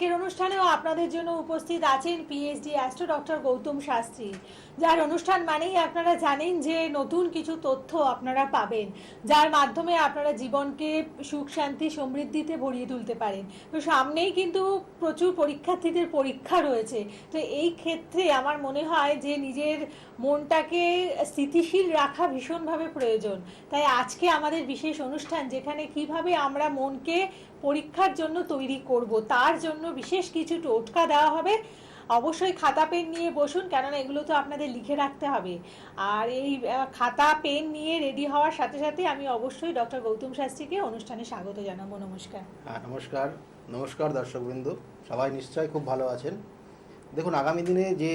আজকের অনুষ্ঠানেও আপনাদের জন্য উপস্থিত আছেন PhD astro doctor Gautam Shastri, যার অনুষ্ঠান মানেই আপনারা জানেন যে নতুন কিছু তথ্য আপনারা পাবেন, যার মাধ্যমে আপনারা জীবনকে সুখ শান্তি সমৃদ্ধিতে ভরিয়ে তুলতে পারেন। তো সামনেই কিন্তু প্রচুর পরীক্ষার্থীদের পরীক্ষা রয়েছে। তো এই ক্ষেত্রে আমার মনে হয় যে নিজের মনটাকে স্থিতিশীল রাখা ভীষণভাবে প্রয়োজন। তাই আজকে আমাদের বিশেষ অনুষ্ঠান, যেখানে কিভাবে আমরা মনকে পরীক্ষার জন্য তৈরি করব, তার জন্য বিশেষ কিছু টোটকা দেওয়া হবে। অবশ্যই খাতা পেন নিয়ে বসুন, কেননা এগুলো তো আপনাদের লিখে রাখতে হবে। আর এই খাতা পেন নিয়ে রেডি হওয়ার সাথে সাথে আমি অবশ্যই ডক্টর গৌতম শাস্ত্রীকে অনুষ্ঠানে স্বাগত জানাবো। নমস্কার। নমস্কার। নমস্কার দর্শকবৃন্দ, সবাই নিশ্চয়ই খুব ভালো আছেন। দেখুন, আগামী দিনে যে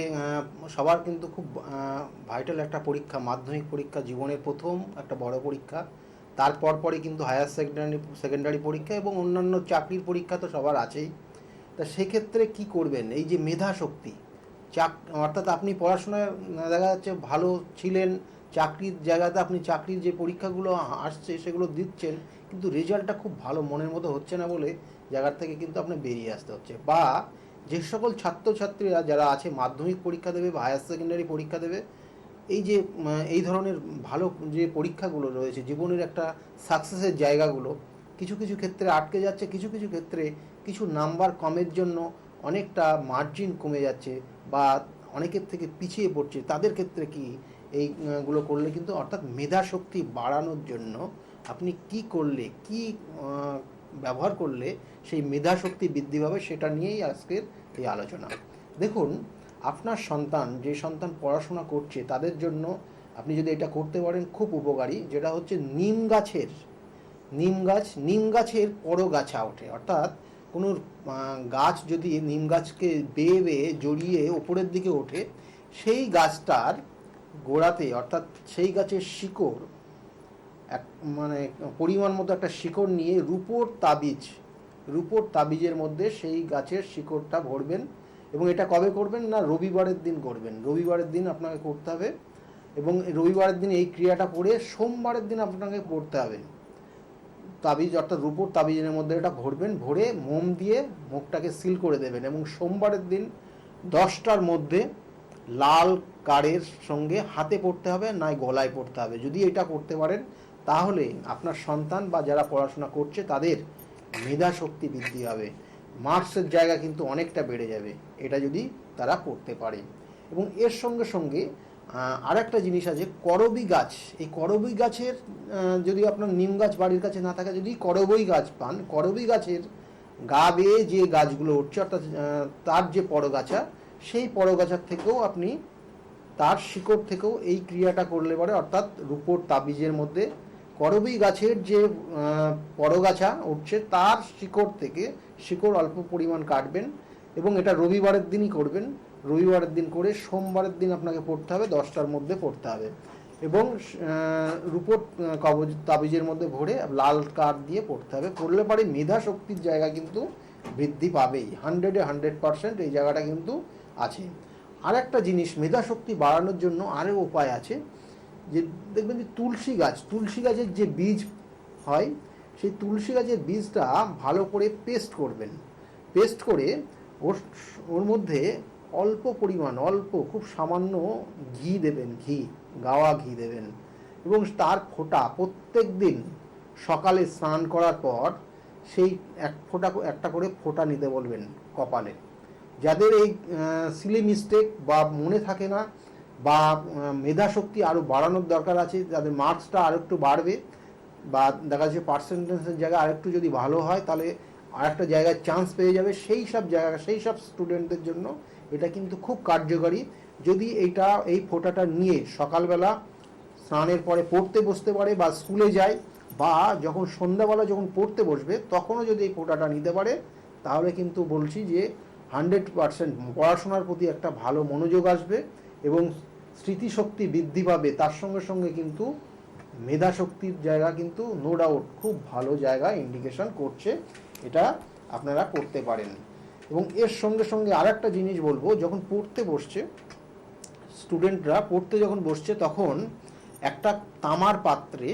সবার কিন্তু খুব ভাইটাল একটা পরীক্ষা, মাধ্যমিক পরীক্ষা, জীবনের প্রথম একটা বড় পরীক্ষা। তারপর পরে কিন্তু হায়ার সেকেন্ডারি পরীক্ষা এবং অন্যান্য চাকরির পরীক্ষা তো সবার আছেই। তা সেক্ষেত্রে কি করবেন? এই যে মেধা শক্তি, অর্থাৎ আপনি পড়াশোনায় দেখা যাচ্ছে ভালো ছিলেন, চাকরির জায়গাতে আপনি চাকরির যে পরীক্ষাগুলো আসছে সেগুলো দিচ্ছেন, কিন্তু রেজাল্টটা খুব ভালো মনের মতো হচ্ছে না বলে জায়গার থেকে কিন্তু আপনার বেরিয়ে আসতে হচ্ছে। বা যে সকল ছাত্রছাত্রীরা যারা আছে মাধ্যমিক পরীক্ষা দেবে বা হায়ার সেকেন্ডারি পরীক্ষা দেবে, এই যে এই ধরনের ভালো যে পরীক্ষাগুলো রয়েছে, জীবনের একটা সাকসেসের জায়গাগুলো কিছু কিছু ক্ষেত্রে আটকে যাচ্ছে, কিছু কিছু ক্ষেত্রে কিছু নাম্বার কমের জন্য অনেকটা মার্জিন কমে যাচ্ছে বা অনেকের থেকে পিছিয়ে পড়ছে। তাদের ক্ষেত্রে কি এইগুলো করলে কিন্তু, অর্থাৎ মেধা শক্তি বাড়ানোর জন্য আপনি কি করলে, কি ব্যবহার করলে সেই মেধা শক্তি বৃদ্ধি পাবে, সেটা নিয়েই আজকের এই আলোচনা। দেখুন, আপনার সন্তান, যে সন্তান পড়াশোনা করছে, তাদের জন্য আপনি যদি এটা করতে পারেন খুব উপকারী, যেটা হচ্ছে নিম গাছের পরগাছা ওঠে। অর্থাৎ কোনো গাছ যদি নিম গাছকে বেয়ে বেয়ে জড়িয়ে ওপরের দিকে ওঠে, সেই গাছটার গোড়াতে, অর্থাৎ সেই গাছের শিকড় পরিমাণ মতো একটা শিকড় নিয়ে রূপোর তাবিজের মধ্যে সেই গাছের শিকড়টা ভরবেন। এবং এটা কবে করবেন না, রবিবারের দিন করবেন। রবিবারের দিন আপনাকে করতে হবে এবং রবিবারের দিন এই ক্রিয়াটা করে সোমবারের দিন আপনাকে পড়তে হবে। তাবিজ, অর্থাৎ রূপোর তাবিজের মধ্যে এটা ভরবেন, ভরে মোম দিয়ে মুখটাকে সিল করে দেবেন এবং সোমবারের দিন 10টার মধ্যে লাল কার্ডের সঙ্গে হাতে পড়তে হবে, নয় গলায় পড়তে হবে। যদি এটা করতে পারেন, তাহলে আপনার সন্তান বা যারা পড়াশোনা করছে তাদের মেধা শক্তি বৃদ্ধি হবে, মার্কসের জায়গা কিন্তু অনেকটা বেড়ে যাবে, এটা যদি তারা করতে পারে। এবং এর সঙ্গে সঙ্গে আর একটা জিনিস আছে, করবী গাছ। এই করবী গাছের, যদি আপনার নিম গাছ বাড়ির কাছে না থাকে, যদি করবী গাছ পান, করবী গাছের গা বেয়ে যে গাছগুলো উঠছে, অর্থাৎ তার যে পরগাছা, সেই পরগাছার থেকেও আপনি, তার শিকড় থেকেও এই ক্রিয়াটা করলে পরে, অর্থাৎ রূপোর তাবিজের মধ্যে করবী গাছের যে পরগাছা উঠছে তার শিকড় অল্প পরিমাণ কাটবেন এবং এটা রবিবারের দিনই করবেন। রবিবারের দিন করে সোমবারের দিন আপনাকে পড়তে হবে, 10টার মধ্যে পড়তে হবে এবং রূপোর তাবিজের মধ্যে ভরে লাল কার্ড দিয়ে পড়তে হবে। পড়লে পরে মেধা শক্তির জায়গা কিন্তু বৃদ্ধি পাবেই, 100% এই জায়গাটা কিন্তু আছে। আর একটা জিনিস, মেধা শক্তি বাড়ানোর জন্য আরও উপায় আছে। যে দেখবেন যে তুলসী গাছের যে বীজ হয়, সেই তুলসী গাছের বীজটা ভালো করে পেস্ট করবেন। পেস্ট করে ওর মধ্যে খুব সামান্য ঘি দেবেন, গাওয়া ঘি দেবেন এবং তার ফোঁটা প্রত্যেক দিন সকালে স্নান করার পর সেই একটা করে ফোঁটা নিতে বলবেন কপালে। যাদের এই সিলি মিস্টেক বা মনে থাকে না বা মেধা শক্তি আরও বাড়ানোর দরকার আছে, যাদের মার্কসটা আরও একটু বাড়বে বা দেখা যাচ্ছে পার্সেন্টেজের জায়গায় আরেকটু যদি ভালো হয়, তাহলে আরেকটা জায়গায় চান্স পেয়ে যাবে, সেই সব স্টুডেন্টদের জন্য এটা কিন্তু খুব কার্যকারী। যদি এই ফোঁটাটা নিয়ে সকালবেলা স্নানের পরে পড়তে বসতে পারে বা স্কুলে যায়, বা যখন সন্ধ্যাবেলা যখন পড়তে বসবে তখনও যদি এই ফোঁটাটা নিতে পারে, তাহলে কিন্তু বলছি যে 100% পড়াশোনার প্রতি একটা ভালো মনোযোগ আসবে এবং স্মৃতিশক্তি বৃদ্ধি পাবে। তার সঙ্গে সঙ্গে কিন্তু মেধা শক্তির জায়গা কিন্তু নো ডাউট খুব ভালো জায়গা ইন্ডিকেশন করছে, এটা আপনারা করতে পারেন। এবং এর সঙ্গে সঙ্গে আর একটা জিনিস বলবো, যখন স্টুডেন্টরা পড়তে যখন বসছে, তখন একটা তামার পাত্রে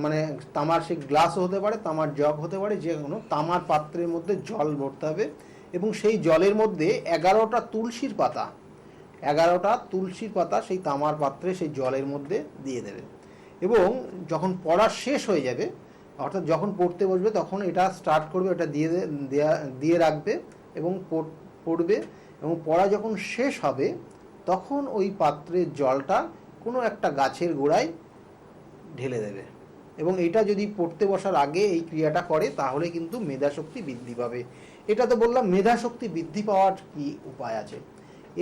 মানে তামার সেই গ্লাসও হতে পারে, তামার জগ হতে পারে, যে কোনো তামার পাত্রের মধ্যে জল ভরতে হবে এবং সেই জলের মধ্যে 11টা তুলসীর পাতা সেই তামার পাত্রে সেই জলের মধ্যে দিয়ে দেবে এবং যখন পড়া শেষ হয়ে যাবে, অর্থাৎ যখন পড়তে বসবে তখন এটা স্টার্ট করবে, এটা দিয়ে রাখবে এবং পড়বে এবং পড়া যখন শেষ হবে তখন ওই পাত্রের জলটা কোনো একটা গাছের গোড়ায় ঢেলে দেবে এবং এটা যদি পড়তে বসার আগে এই ক্রিয়াটা করে তাহলে কিন্তু মেধাশক্তি বৃদ্ধি পাবে। এটা তো বললাম মেধাশক্তি বৃদ্ধি পাওয়ার কি উপায় আছে।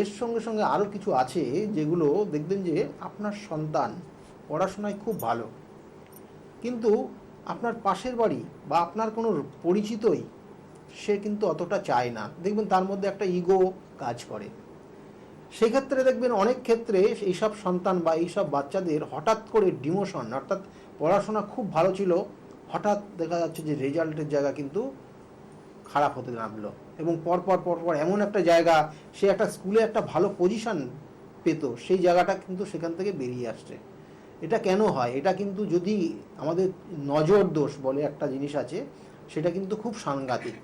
এর সঙ্গে সঙ্গে আরও কিছু আছে যেগুলো দেখবেন যে আপনার সন্তান পড়াশোনায় খুব ভালো, কিন্তু আপনার পাশের বাড়ি বা আপনার কোনো পরিচিতই সে কিন্তু অতটা চায় না, দেখবেন তার মধ্যে একটা ইগো কাজ করে। সেক্ষেত্রে দেখবেন অনেক ক্ষেত্রে এইসব সন্তান বা এইসব বাচ্চাদের হঠাৎ করে ডিমোশন, অর্থাৎ পড়াশোনা খুব ভালো ছিল, হঠাৎ দেখা যাচ্ছে যে রেজাল্টের জায়গা কিন্তু খারাপ হতে নামলো এবং পরপর এমন একটা জায়গা, সে একটা স্কুলে একটা ভালো পজিশন পেত, সেই জায়গাটা কিন্তু সেখান থেকে বেরিয়ে আসছে। এটা কেন হয়? এটা কিন্তু যদি আমাদের নজর দোষ বলে একটা জিনিস আছে, সেটা কিন্তু খুব সাংঘাতিক।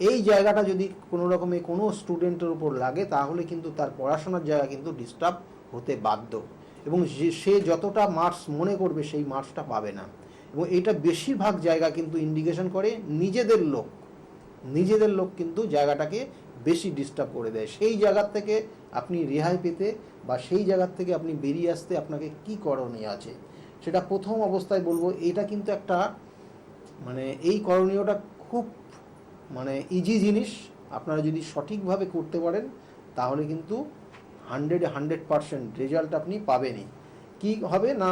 এই জায়গাটা যদি কোনো রকমে কোনো স্টুডেন্টের উপর লাগে তাহলে কিন্তু তার পড়াশোনার জায়গা কিন্তু ডিস্টার্ব হতে বাধ্য এবং সে যতটা মার্কস মনে করবে সেই মার্কসটা পাবে না। এবং এটা বেশিরভাগ জায়গা কিন্তু ইন্ডিকেশন করে নিজেদের লোক কিন্তু জায়গাটাকে বেশি ডিস্টার্ব করে দেয়। সেই জায়গার থেকে আপনি রেহাই পেতে বা সেই জায়গার থেকে আপনি বেরিয়ে আসতে আপনাকে কি করণীয় আছে সেটা প্রথম অবস্থায় বলবো। এটা কিন্তু একটা মানে এই করণীয়টা খুব মানে ইজি জিনিস, আপনারা যদি সঠিকভাবে করতে পারেন তাহলে কিন্তু 100% রেজাল্ট আপনি পাবেনই। কি হবে না,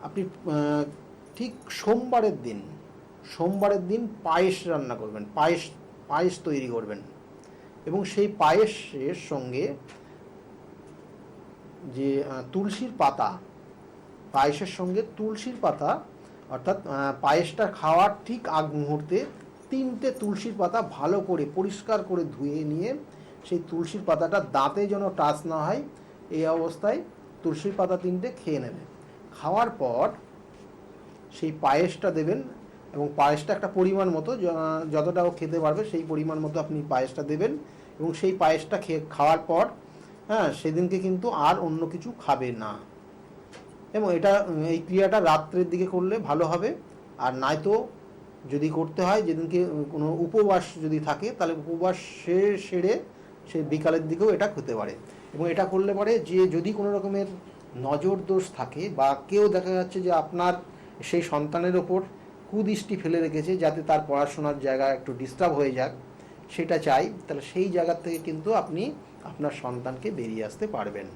আপনি ঠিক সোমবারের দিন পায়েস রান্না করবেন, পায়েস তৈরি করবেন এবং সেই পায়েসের সঙ্গে যে পায়েসের সঙ্গে তুলসীর পাতা, অর্থাৎ পায়েসটা খাওয়ার ঠিক আগ মুহূর্তে 3টে তুলসীর পাতা ভালো করে পরিষ্কার করে ধুয়ে নিয়ে সেই তুলসীর পাতাটা দাঁতে যেন টাচ না হয় এই অবস্থায় তুলসীর পাতা 3টে খেয়ে নেবে। খাওয়ার পর সেই পায়েসটা দেবেন এবং পায়েসটা একটা পরিমাণ মতো, যতটা ও খেতে পারবে সেই পরিমাণ মতো আপনি পায়েসটা দেবেন এবং সেই পায়েসটা খাওয়ার পর সেদিনকে কিন্তু আর অন্য কিছু খাবে না এবং এই ক্রিয়াটা রাত্রের দিকে করলে ভালো হবে। আর নয়তো যদি করতে হয় যেদিনকে কোনো উপবাস যদি থাকে তাহলে উপবাস সেরে সে বিকালের দিকেও এটা খেতে পারে। এবং এটা করলে পরে যে যদি কোনো রকমের নজর দোষ থাকে বা কেউ দেখা যাচ্ছে যে আপনার সেই সন্তানের ওপর কুদৃষ্টি ফেলে রেখেছে যাতে তার পড়াশোনার জায়গা একটু ডিস্টার্ব হয়ে যাক সেটা চাই, তাহলে সেই জায়গার থেকে কিন্তু আপনি আপনার সন্তানকে বেরিয়ে আসতে পারবেন।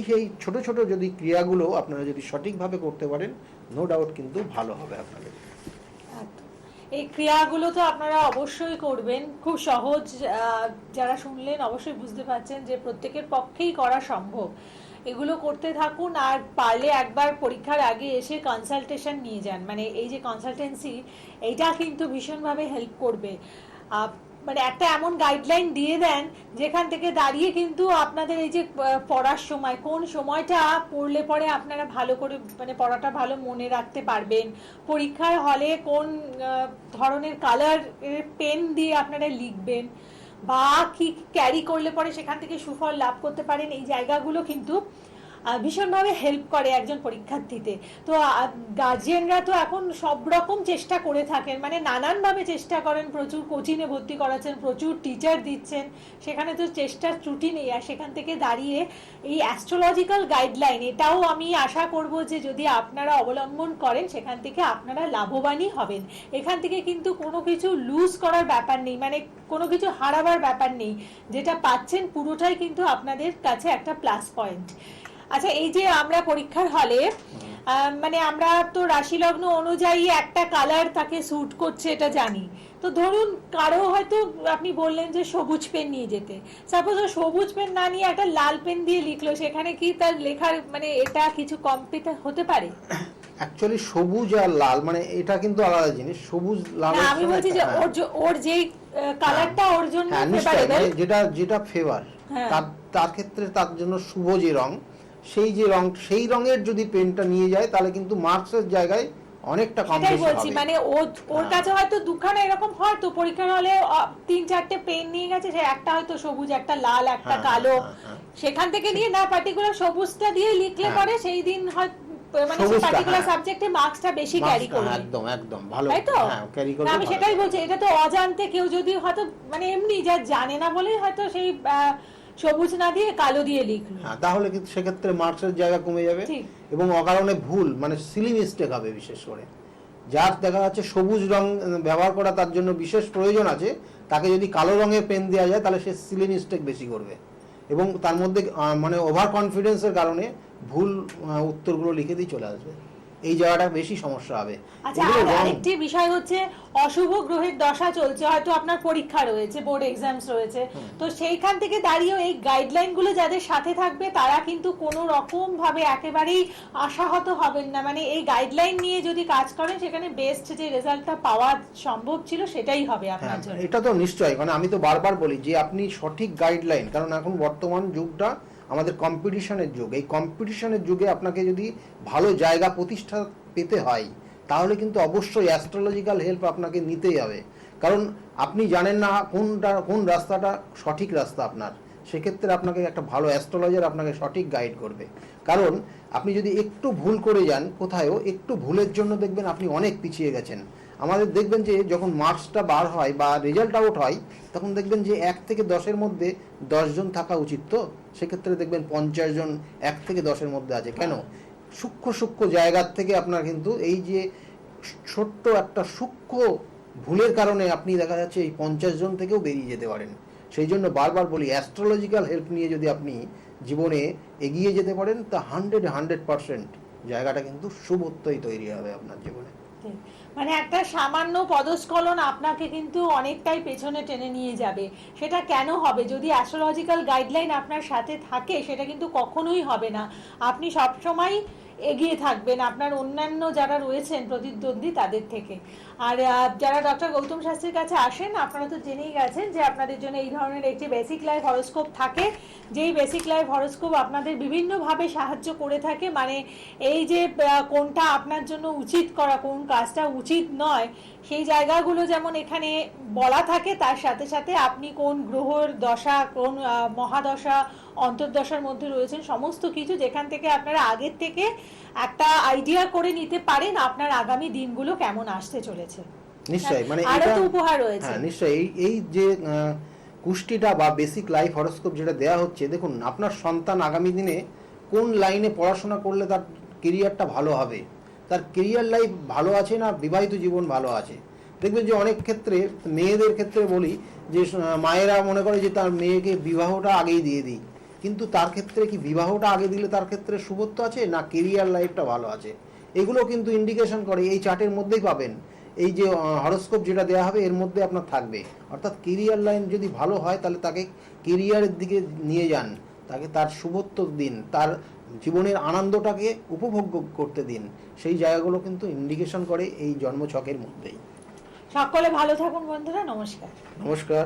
সেই ছোট ছোট যদি ক্রিয়াগুলো আপনারা যদি সঠিকভাবে করতে পারেন নো ডাউট কিন্তু ভালো হবে আপনাদের। এই ক্রিয়াগুলো তো আপনারা অবশ্যই করবেন, খুব সহজ, যারা শুনলেন অবশ্যই বুঝতে পারছেন যে প্রত্যেকের পক্ষেই করা সম্ভব। এগুলো করতে থাকুন আর পারলে একবার পরীক্ষার আগে এসে কনসালটেশন নিয়ে যান, মানে এই যে কনসালটেন্সি এইটা কিন্তু ভীষণভাবে হেল্প করবে। মানে একটা এমন গাইডলাইন দিয়ে দেন যেখান থেকে দাঁড়িয়ে কিন্তু আপনাদের এই যে পড়ার সময় কোন সময়টা পড়লে পরে আপনারা ভালো করে মানে পড়াটা ভালো মনে রাখতে পারবেন, পরীক্ষার হলে কোন ধরনের কালার পেন দিয়ে আপনারা লিখবেন বা কি ক্যারি করলে পরে সেখান থেকে সুফল লাভ করতে পারেন, এই জায়গাগুলো কিন্তু ভীষণভাবে হেল্প করে একজন পরীক্ষার্থীতে। তো গার্জিয়ানরা তো এখন সব রকম চেষ্টা করে থাকেন, মানে নানানভাবে চেষ্টা করেন, প্রচুর কোচিংয়ে ভর্তি করাচ্ছেন, প্রচুর টিচার দিচ্ছেন, সেখানে তো চেষ্টার ত্রুটি নেই। আর সেখান থেকে দাঁড়িয়ে এই অ্যাস্ট্রোলজিক্যাল গাইডলাইন এটাও আমি আশা করব যে যদি আপনারা অবলম্বন করেন সেখান থেকে আপনারা লাভবানই হবেন। এখান থেকে কিন্তু কোনো কিছু লুজ করার ব্যাপার নেই, মানে কোনো কিছু হারাবার ব্যাপার নেই, যেটা পাচ্ছেন পুরোটাই কিন্তু আপনাদের কাছে একটা প্লাস পয়েন্ট। আচ্ছা, এই যে আমরা পরীক্ষার হলে মানে আমরা তো রাশি লগ্ন অনুযায়ী একটা কালার তাকে স্যুট করছে এটা জানি, তো ধরুন কারো হয়তো আপনি বললেন যে সবুজ পেন নিয়ে যেতে, সাপোজ ও সবুজ পেন না নিয়ে একটা লাল পেন দিয়ে লিখলো, সেখানে কি তার লেখার মানে এটা কিছু কম্পিউটার হতে পারে? অ্যাকচুয়ালি সবুজ আর লাল মানে এটা কিন্তু আলাদা জিনিস। সবুজ লাল আমি বলছি যে ওর যে কালারটা ওর জন্য ফেভারেবল, যেটা ফেভার তার ক্ষেত্রে তার জন্য শুভ যে রং সেই যে রং, সেই রঙের যদি পেনটা নিয়ে যায় তাহলে কিন্তু মার্কসের জায়গায় অনেকটা কম সেটাই বেশি বলছি, হবে। মানে ওর কাছে হয়তো দুখানা এরকম হয় তো পরীক্ষার হলে 3-4টে পেন নিয়ে গেছে, সে একটা হয়তো সবুজ, একটা লাল, একটা কালো, সেখান থেকে নিয়ে না পার্টিকুলার সবুজটা দিয়ে লিখলে পরে সেই দিন হয় মানে সেই পার্টিকুলার সাবজেক্টে মার্কসটা বেশি ক্যারি করবে। একদম একদম ভালো, তাই তো? হ্যাঁ ক্যারি করবে। আমি সেটাই বলছি, এটা তো অজান্তে কেউ যদি হয়তো মানে এমনি যা জানে না বলেই হয়তো সেই সবুজ না দিয়ে কালো দিয়ে লিখলো, হ্যাঁ, তাহলে কিন্তু সেক্ষেত্রে মার্কসের জায়গা কমে যাবে এবং অকারণে ভুল মানে সিলি মিস্টেক হবে। বিশেষ করে যার দেখা যাচ্ছে সবুজ রং ব্যবহার করা তার জন্য বিশেষ প্রয়োজন আছে, তাকে যদি কালো রঙের পেন দেওয়া যায় তাহলে সে সিলি মিস্টেক বেশি করবে এবং তার মধ্যে মানে ওভার কনফিডেন্সের কারণে ভুল উত্তরগুলো লিখে দিয়ে চলে আসবে। এই জায়গাটা বেশি সমস্যা হবে। আচ্ছা, আর আরেকটি বিষয় হচ্ছে অশুভ গ্রহের দশা চলছে, হয়তো আপনার পরীক্ষা রয়েছে, বোর্ড এক্সামস রয়েছে, তো সেইখান থেকে দাঁড়িয়ে এই গাইডলাইন গুলো যাদের সাথে থাকবে তারা কিন্তু কোনো রকম ভাবে একেবারেই আশাহত হবেন না। মানে এই গাইডলাইন নিয়ে যদি কাজ করেন সেখানে বেস্ট যে রেজাল্টটা পাওয়া সম্ভব ছিল সেটাই হবে আপনার জন্য। এটা তো নিশ্চয়ই, কারণ আমি তো বারবার বলি যে আপনি সঠিক গাইডলাইন, কারণ এখন বর্তমান যুগটা আমাদের কম্পিটিশনের যুগ। এই কম্পিটিশনের যুগে আপনাকে যদি ভালো জায়গা প্রতিষ্ঠা পেতে হয় তাহলে কিন্তু অবশ্যই অ্যাস্ট্রোলজিক্যাল হেল্প আপনাকে নিতেই হবে। কারণ আপনি জানেন না কোন রাস্তাটা সঠিক রাস্তা আপনার, সেক্ষেত্রে আপনাকে একটা ভালো অ্যাস্ট্রোলজার আপনাকে সঠিক গাইড করবে। কারণ আপনি যদি একটু ভুল করে যান কোথায়ও, একটু ভুলের জন্য দেখবেন আপনি অনেক পিছিয়ে গেছেন। আমাদের দেখবেন যে যখন মার্কসটা বার হয় বা রেজাল্ট আউট হয় তখন দেখবেন যে 1 থেকে 10-এর মধ্যে 10 জন থাকা উচিত, তো সেক্ষেত্রে দেখবেন 50 জন 1 থেকে 10-এর মধ্যে আছে। কেন? সূক্ষ্ম সূক্ষ্ম জায়গার থেকে আপনার কিন্তু এই যে ছোট্ট একটা সূক্ষ্ম ভুলের কারণে আপনি দেখা যাচ্ছে এই 50 জন থেকেও বেরিয়ে যেতে পারেন। সেই জন্য বারবার বলি অ্যাস্ট্রোলজিক্যাল হেল্প নিয়ে যদি আপনি জীবনে এগিয়ে যেতে পারেন তা 100% জায়গাটা কিন্তু শুভত্বই তৈরি হবে আপনার জীবনে। মানে একটা সামান্য পদস্খলন আপনাকে কিন্তু অনেকটাই পেছনে টেনে নিয়ে যাবে। সেটা কেন হবে? যদি অ্যাস্ট্রোলজিক্যাল গাইডলাইন আপনার সাথে থাকে সেটা কিন্তু কখনোই হবে না। আপনি সবসময় এগিয়ে থাকবেন আপনার অন্যান্য যারা রয়েছেন প্রতিদ্বন্দ্বী তাদের থেকে। আর যারা ডক্টর গৌতম শাস্ত্রীর কাছে আসেন আপনারা তো জেনেই গেছেন যে আপনাদের জন্য এই ধরনের একটি বেসিক লাইফ হরোস্কোপ থাকে, যেই বেসিক লাইফ হরোস্কোপ আপনাদের বিভিন্নভাবে সাহায্য করে থাকে। মানে এই যে কোনটা আপনার জন্য উচিত করা, কোন কাজটা উচিত নয়, সেই জায়গাগুলো যেমন এখানে বলা থাকে, তার সাথে সাথে আপনি কোন গ্রহর দশা, কোন মহাদশা অন্তর্দশার মধ্যে রয়েছেন, সমস্ত কিছু যেখান থেকে আপনারা আগের থেকে একটা আইডিয়া করে নিতে পারেন আপনার আগামী দিনগুলো কেমন আসতে চলেছে। নিশ্চয়ই, মানে আরো তো উপহার রয়েছে। হ্যাঁ নিশ্চয়ই, এই যে কুষ্টিটা বা বেসিক লাইফ হরোস্কোপ যেটা দেয়া হচ্ছে, দেখুন আপনার সন্তান আগামী দিনে কোন লাইনে পড়াশোনা করলে তার কেরিয়ারটা ভালো হবে, তার কেরিয়ার লাইফ ভালো আছে না বিবাহিত জীবন ভালো আছে। দেখবেন যে অনেক ক্ষেত্রে মেয়েদের ক্ষেত্রে বলি যে মায়েরা মনে করে যে তার মেয়েকে বিবাহটা আগেই দিয়ে দিই, কিন্তু তার ক্ষেত্রে কি বিবাহটা আগে দিলে তার ক্ষেত্রে শুভত্ব আছে না কেরিয়ার লাইফটা ভালো আছে? এগুলো কিন্তু ইন্ডিকেশন করে, এই চার্টের মধ্যেই পাবেন। এই যে হরোস্কোপ যেটা দেওয়া হবে এর মধ্যে আপনার থাকবে। অর্থাৎ কেরিয়ার লাইন যদি ভালো হয় তাহলে তাকে কেরিয়ারের দিকে নিয়ে যান, তাকে তার শুভত্ব দিন, তার জীবনের আনন্দটাকে উপভোগ করতে দিন। সেই জায়গাগুলো কিন্তু ইন্ডিকেশন করে এই জন্মছকের মধ্যেই। সকলে ভালো থাকুন বন্ধুরা, নমস্কার। নমস্কার।